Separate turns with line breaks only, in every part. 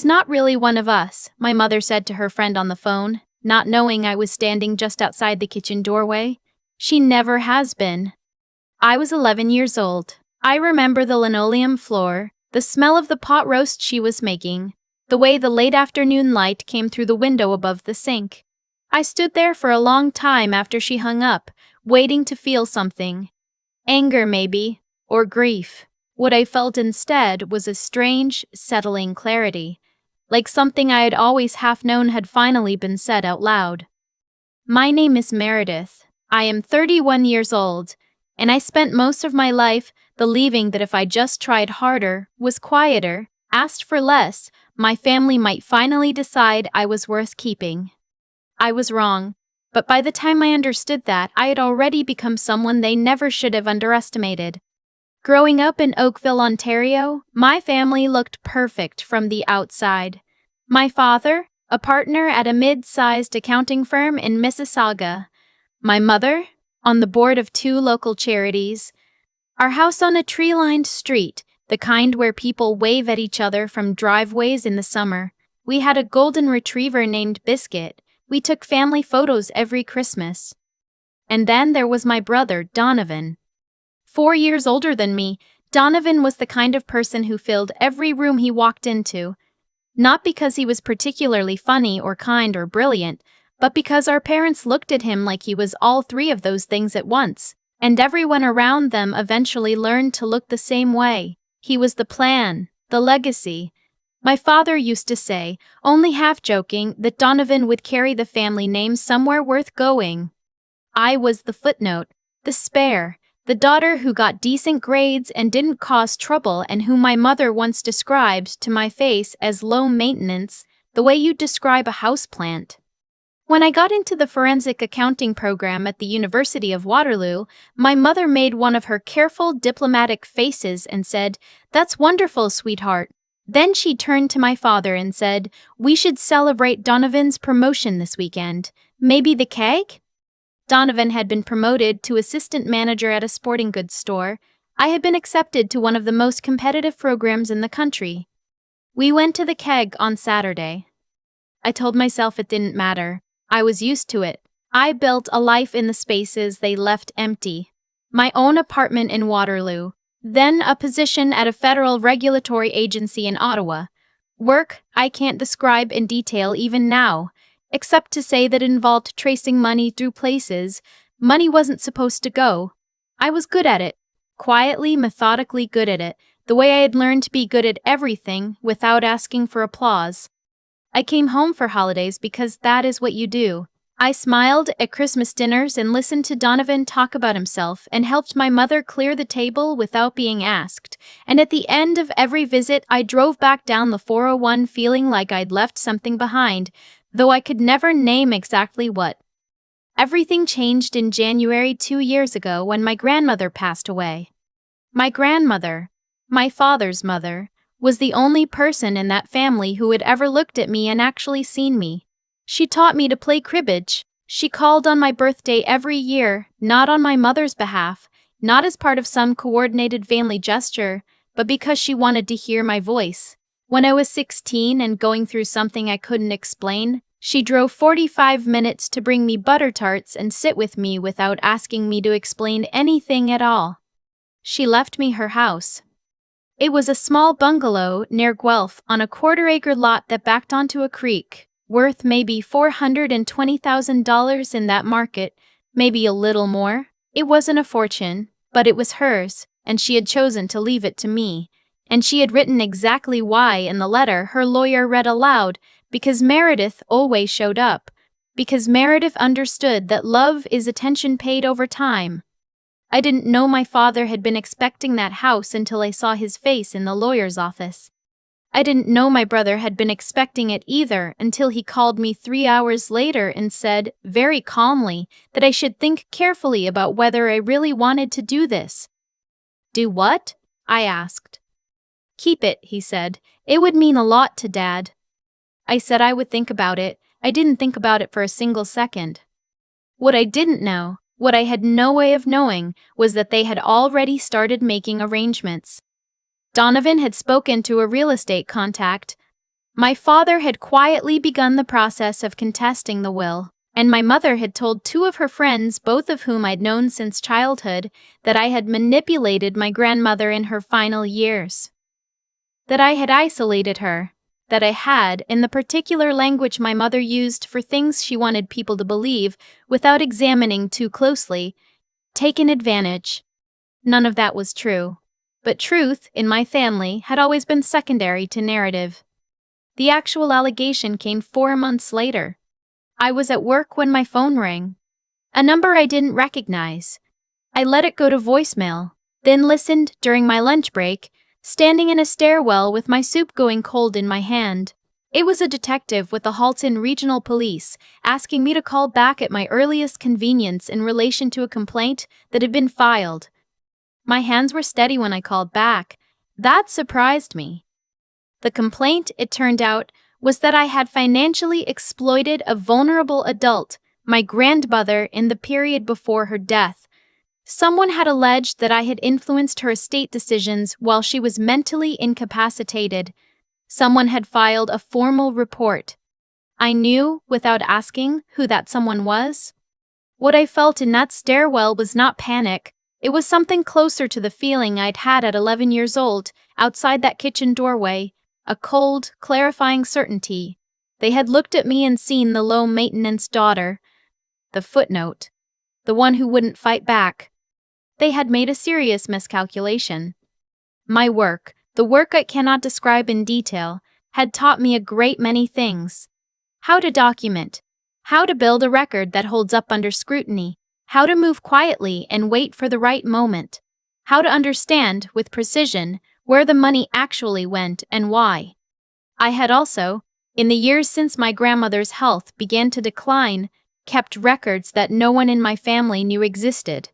It's not really one of us, my mother said to her friend on the phone, not knowing I was standing just outside the kitchen doorway. She never has been. I was 11 years old. I remember the linoleum floor, the smell of the pot roast she was making, the way the late afternoon light came through the window above the sink. I stood there for a long time after she hung up, waiting to feel something. Anger, maybe, or grief. What I felt instead was a strange, settling clarity, like something I had always half known had finally been said out loud. My name is Meredith. I am 31 years old, and I spent most of my life believing that if I just tried harder, was quieter, asked for less, my family might finally decide I was worth keeping. I was wrong, but by the time I understood that, I had already become someone they never should have underestimated. Growing up in Oakville, Ontario, my family looked perfect from the outside. My father, a partner at a mid-sized accounting firm in Mississauga. My mother, on the board of 2 local charities. Our house on a tree-lined street, the kind where people wave at each other from driveways in the summer. We had a golden retriever named Biscuit. We took family photos every Christmas. And then there was my brother, Donovan. 4 years older than me, Donovan was the kind of person who filled every room he walked into. Not because he was particularly funny or kind or brilliant, but because our parents looked at him like he was all 3 of those things at once, and everyone around them eventually learned to look the same way. He was the plan, the legacy. My father used to say, only half joking, that Donovan would carry the family name somewhere worth going. I was the footnote, the spare, the daughter who got decent grades and didn't cause trouble and whom my mother once described to my face as low maintenance, the way you'd describe a houseplant. When I got into the forensic accounting program at the University of Waterloo, my mother made one of her careful, diplomatic faces and said, "That's wonderful, sweetheart." Then she turned to my father and said, "We should celebrate Donovan's promotion this weekend. Maybe the keg?" Donovan had been promoted to assistant manager at a sporting goods store. I had been accepted to one of the most competitive programs in the country. We went to the keg on Saturday. I told myself it didn't matter. I was used to it. I built a life in the spaces they left empty. My own apartment in Waterloo, then a position at a federal regulatory agency in Ottawa. Work I can't describe in detail even now, except to say that it involved tracing money through places money wasn't supposed to go. I was good at it, quietly, methodically good at it, the way I had learned to be good at everything without asking for applause. I came home for holidays because that is what you do. I smiled at Christmas dinners and listened to Donovan talk about himself and helped my mother clear the table without being asked. And at the end of every visit, I drove back down the 401 feeling like I'd left something behind, though I could never name exactly what. Everything changed in January 2 years ago when my grandmother passed away. My grandmother, my father's mother, was the only person in that family who had ever looked at me and actually seen me. She taught me to play cribbage. She called on my birthday every year, not on my mother's behalf, not as part of some coordinated family gesture, but because she wanted to hear my voice. When I was 16 and going through something I couldn't explain, she drove 45 minutes to bring me butter tarts and sit with me without asking me to explain anything at all. She left me her house. It was a small bungalow near Guelph on a quarter-acre lot that backed onto a creek, worth maybe $420,000 in that market, maybe a little more. It wasn't a fortune, but it was hers, and she had chosen to leave it to me. And she had written exactly why in the letter her lawyer read aloud, because Meredith always showed up, because Meredith understood that love is attention paid over time. I didn't know my father had been expecting that house until I saw his face in the lawyer's office. I didn't know my brother had been expecting it either until he called me 3 hours later and said, very calmly, that I should think carefully about whether I really wanted to do this. Do what? I asked. Keep it, he said. It would mean a lot to Dad. I said I would think about it. I didn't think about it for a single second. What I didn't know, what I had no way of knowing, was that they had already started making arrangements. Donovan had spoken to a real estate contact. My father had quietly begun the process of contesting the will, and my mother had told two of her friends, both of whom I'd known since childhood, that I had manipulated my grandmother in her final years. That I had isolated her. That I had, in the particular language my mother used for things she wanted people to believe without examining too closely, taken advantage. None of that was true. But truth, in my family, had always been secondary to narrative. The actual allegation came 4 months later. I was at work when my phone rang. A number I didn't recognize. I let it go to voicemail, then listened during my lunch break, standing in a stairwell with my soup going cold in my hand. It was a detective with the Halton Regional Police asking me to call back at my earliest convenience in relation to a complaint that had been filed. My hands were steady when I called back. That surprised me. The complaint, it turned out, was that I had financially exploited a vulnerable adult, my grandmother, in the period before her death. Someone had alleged that I had influenced her estate decisions while she was mentally incapacitated. Someone had filed a formal report. I knew, without asking, who that someone was. What I felt in that stairwell was not panic. It was something closer to the feeling I'd had at 11 years old, outside that kitchen doorway, a cold, clarifying certainty. They had looked at me and seen the low-maintenance daughter. The footnote. The one who wouldn't fight back. They had made a serious miscalculation. My work, the work I cannot describe in detail, had taught me a great many things. How to document. How to build a record that holds up under scrutiny. How to move quietly and wait for the right moment. How to understand, with precision, where the money actually went and why. I had also, in the years since my grandmother's health began to decline, kept records that no one in my family knew existed.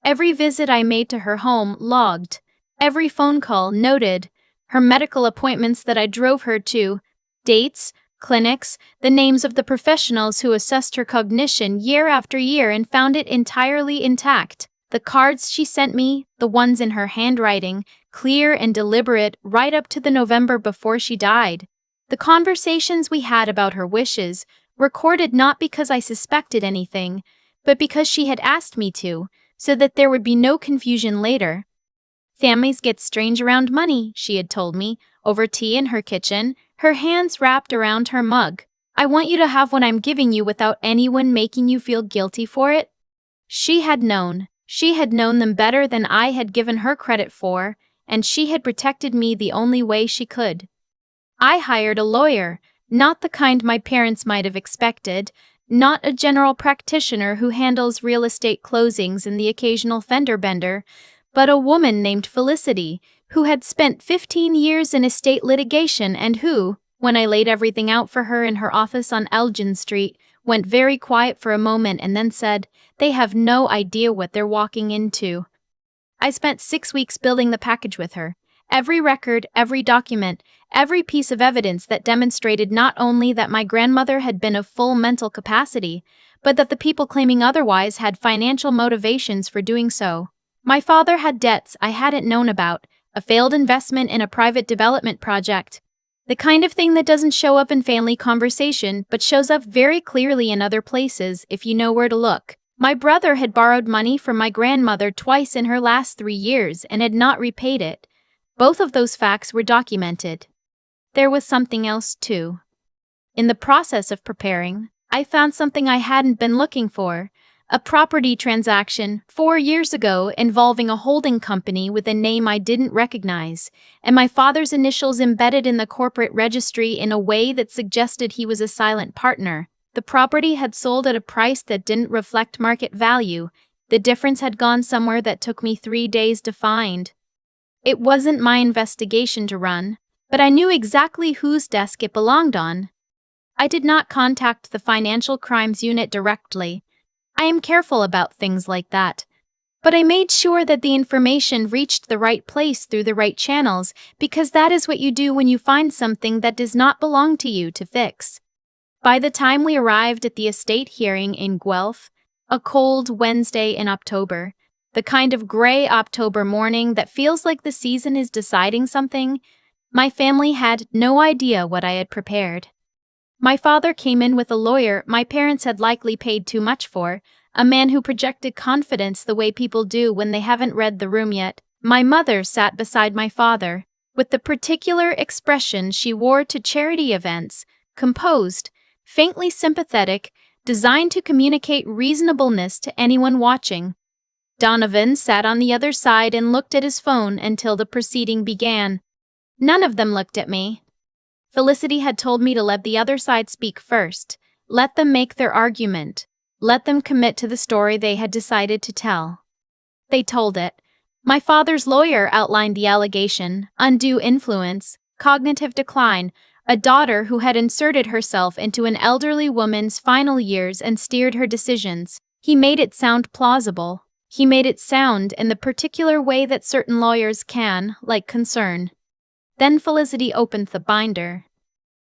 Every visit I made to her home logged, every phone call noted, her medical appointments that I drove her to, dates, clinics, the names of the professionals who assessed her cognition year after year and found it entirely intact. The cards she sent me, the ones in her handwriting, clear and deliberate right up to the November before she died. The conversations we had about her wishes, recorded not because I suspected anything, but because she had asked me to, so that there would be no confusion later. Families get strange around money, she had told me, over tea in her kitchen, her hands wrapped around her mug. I want you to have what I'm giving you without anyone making you feel guilty for it. She had known. She had known them better than I had given her credit for, and she had protected me the only way she could. I hired a lawyer, not the kind my parents might have expected, not a general practitioner who handles real estate closings and the occasional fender bender, but a woman named Felicity, who had spent 15 years in estate litigation and who, when I laid everything out for her in her office on Elgin Street, went very quiet for a moment and then said, "They have no idea what they're walking into." I spent 6 weeks building the package with her. Every record, every document, every piece of evidence that demonstrated not only that my grandmother had been of full mental capacity, but that the people claiming otherwise had financial motivations for doing so. My father had debts I hadn't known about, a failed investment in a private development project. The kind of thing that doesn't show up in family conversation but shows up very clearly in other places if you know where to look. My brother had borrowed money from my grandmother twice in her last 3 years and had not repaid it. Both of those facts were documented. There was something else, too. In the process of preparing, I found something I hadn't been looking for. A property transaction 4 years ago involving a holding company with a name I didn't recognize, and my father's initials embedded in the corporate registry in a way that suggested he was a silent partner. The property had sold at a price that didn't reflect market value. The difference had gone somewhere that took me 3 days to find. It wasn't my investigation to run, but I knew exactly whose desk it belonged on. I did not contact the Financial Crimes Unit directly. I am careful about things like that. But I made sure that the information reached the right place through the right channels, because that is what you do when you find something that does not belong to you to fix. By the time we arrived at the estate hearing in Guelph, a cold Wednesday in October, the kind of gray October morning that feels like the season is deciding something, My family had no idea what I had prepared. My father came in with a lawyer my parents had likely paid too much for, a man who projected confidence the way people do when they haven't read the room yet. My mother sat beside my father, with the particular expression she wore to charity events, composed, faintly sympathetic, designed to communicate reasonableness to anyone watching. Donovan sat on the other side and looked at his phone until the proceeding began. None of them looked at me. Felicity had told me to let the other side speak first, let them make their argument, let them commit to the story they had decided to tell. They told it. My father's lawyer outlined the allegation: undue influence, cognitive decline, a daughter who had inserted herself into an elderly woman's final years and steered her decisions. He made it sound plausible. He made it sound in the particular way that certain lawyers can, like concern. Then Felicity opened the binder.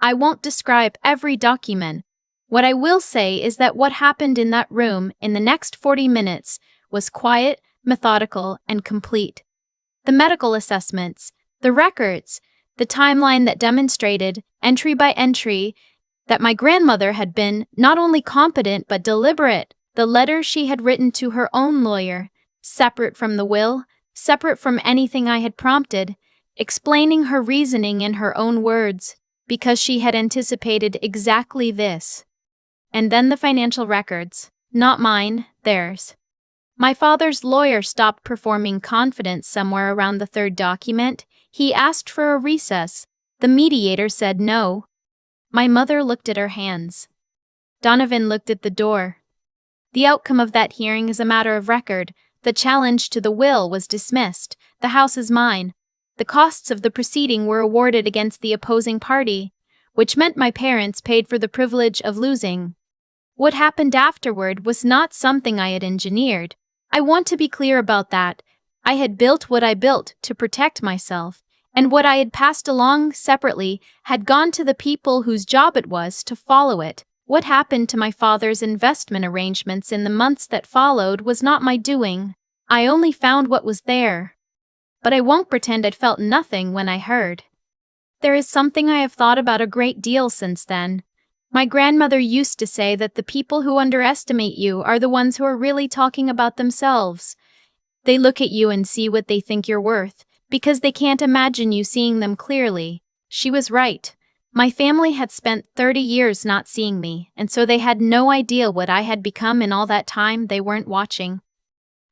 I won't describe every document. What I will say is that what happened in that room in the next 40 minutes was quiet, methodical, and complete. The medical assessments, the records, the timeline that demonstrated, entry by entry, that my grandmother had been not only competent but deliberate, the letters she had written to her own lawyer, separate from the will, separate from anything I had prompted, explaining her reasoning in her own words, because she had anticipated exactly this. And then the financial records, not mine, theirs. My father's lawyer stopped performing confidence somewhere around the third document. He asked for a recess. The mediator said no. My mother looked at her hands. Donovan looked at the door. The outcome of that hearing is a matter of record. The challenge to the will was dismissed. The house is mine. The costs of the proceeding were awarded against the opposing party, which meant my parents paid for the privilege of losing. What happened afterward was not something I had engineered. I want to be clear about that. I had built what I built to protect myself, and what I had passed along separately had gone to the people whose job it was to follow it. What happened to my father's investment arrangements in the months that followed was not my doing. I only found what was there. But I won't pretend I'd felt nothing when I heard. There is something I have thought about a great deal since then. My grandmother used to say that the people who underestimate you are the ones who are really talking about themselves. They look at you and see what they think you're worth, because they can't imagine you seeing them clearly. She was right. My family had spent 30 years not seeing me, and so they had no idea what I had become in all that time they weren't watching.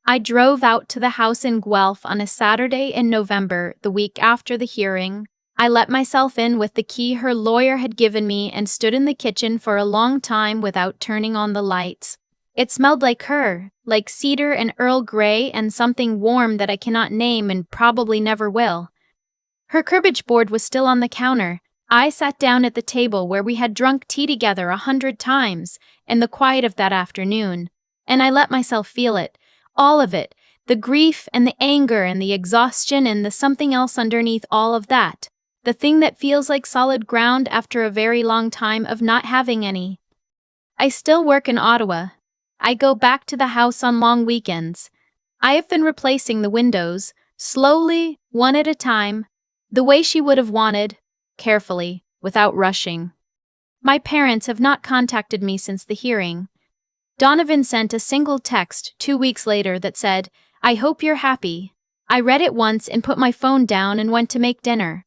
I drove out to the house in Guelph on a Saturday in November, the week after the hearing. I let myself in with the key her lawyer had given me and stood in the kitchen for a long time without turning on the lights. It smelled like her, like cedar and Earl Grey and something warm that I cannot name and probably never will. Her cribbage board was still on the counter. I sat down at the table where we had drunk tea together 100 times in the quiet of that afternoon, and I let myself feel it. All of it, the grief and the anger and the exhaustion and the something else underneath all of that, the thing that feels like solid ground after a very long time of not having any. I still work in Ottawa. I go back to the house on long weekends. I have been replacing the windows, slowly, one at a time, the way she would have wanted, carefully, without rushing. My parents have not contacted me since the hearing. Donovan sent a single text 2 weeks later that said, "I hope you're happy." I read it once and put my phone down and went to make dinner.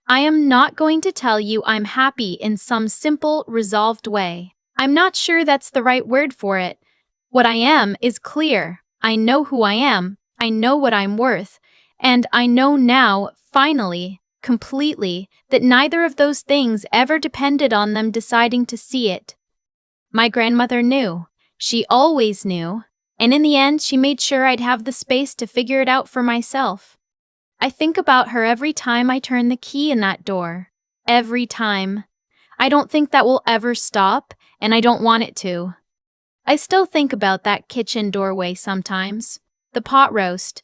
I am not going to tell you I'm happy in some simple, resolved way. I'm not sure that's the right word for it. What I am is clear. I know who I am. I know what I'm worth. And I know now, finally, completely, that neither of those things ever depended on them deciding to see it. My grandmother knew. She always knew, and in the end she made sure I'd have the space to figure it out for myself. I think about her every time I turn the key in that door. Every time. I don't think that will ever stop, and I don't want it to. I still think about that kitchen doorway sometimes. The pot roast,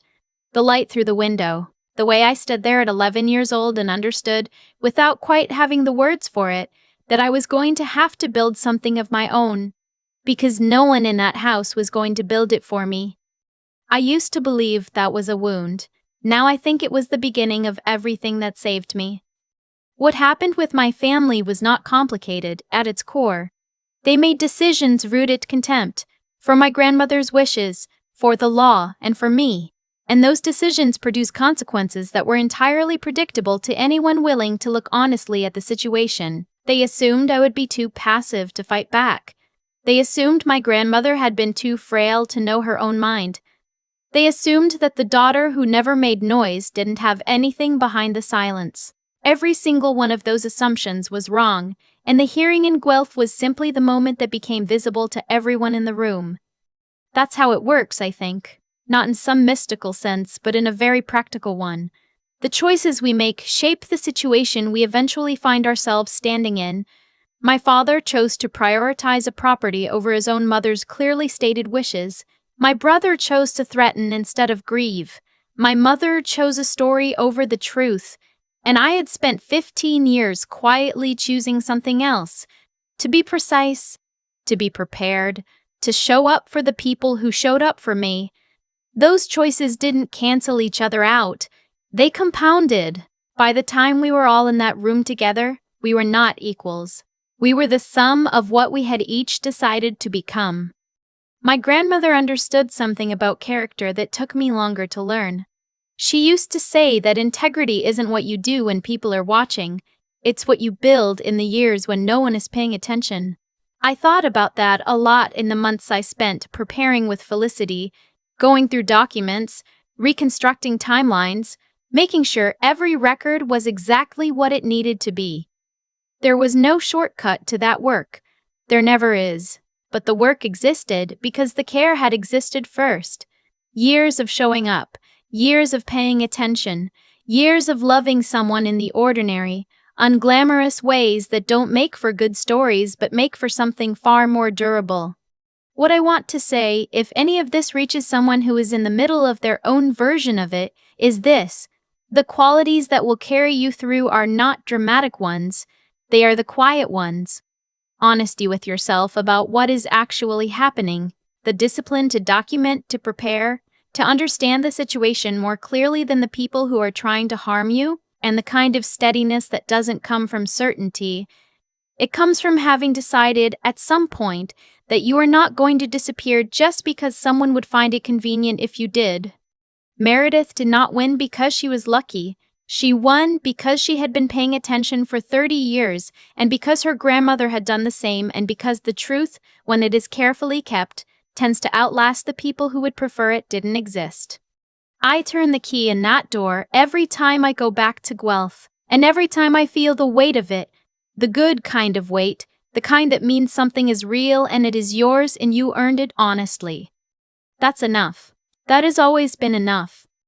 the light through the window, the way I stood there at 11 years old and understood, without quite having the words for it, that I was going to have to build something of my own, because no one in that house was going to build it for me. I used to believe that was a wound, Now I think it was the beginning of everything that saved me. What happened with my family was not complicated at its core. They made decisions rooted contempt for my grandmother's wishes, for the law, and for me. And those decisions produced consequences that were entirely predictable to anyone willing to look honestly at the situation. They assumed I would be too passive to fight back. They assumed my grandmother had been too frail to know her own mind. They assumed that the daughter who never made noise didn't have anything behind the silence. Every single one of those assumptions was wrong, and the hearing in Guelph was simply the moment that became visible to everyone in the room. That's how it works, I think. Not in some mystical sense, but in a very practical one. The choices we make shape the situation we eventually find ourselves standing in. My father chose to prioritize a property over his own mother's clearly stated wishes. My brother chose to threaten instead of grieve. My mother chose a story over the truth. And I had spent 15 years quietly choosing something else. To be precise, to be prepared, to show up for the people who showed up for me. Those choices didn't cancel each other out. They compounded. By the time we were all in that room together, we were not equals. We were the sum of what we had each decided to become. My grandmother understood something about character that took me longer to learn. She used to say that integrity isn't what you do when people are watching, it's what you build in the years when no one is paying attention. I thought about that a lot in the months I spent preparing with Felicity, going through documents, reconstructing timelines, making sure every record was exactly what it needed to be. There was no shortcut to that work. There never is. But the work existed because the care had existed first. Years of showing up, years of paying attention, years of loving someone in the ordinary, unglamorous ways that don't make for good stories but make for something far more durable. What I want to say, if any of this reaches someone who is in the middle of their own version of it, is this: the qualities that will carry you through are not dramatic ones, they are the quiet ones. Honesty with yourself about what is actually happening, the discipline to document, to prepare, to understand the situation more clearly than the people who are trying to harm you, and the kind of steadiness that doesn't come from certainty. It comes from having decided at some point that you are not going to disappear just because someone would find it convenient if you did. Meredith did not win because she was lucky. She won because she had been paying attention for 30 years, and because her grandmother had done the same, and because the truth, when it is carefully kept, tends to outlast the people who would prefer it didn't exist. I turn the key in that door every time I go back to Guelph, and every time I feel the weight of it, the good kind of weight, the kind that means something is real and it is yours and you earned it honestly. That's enough. That has always been enough.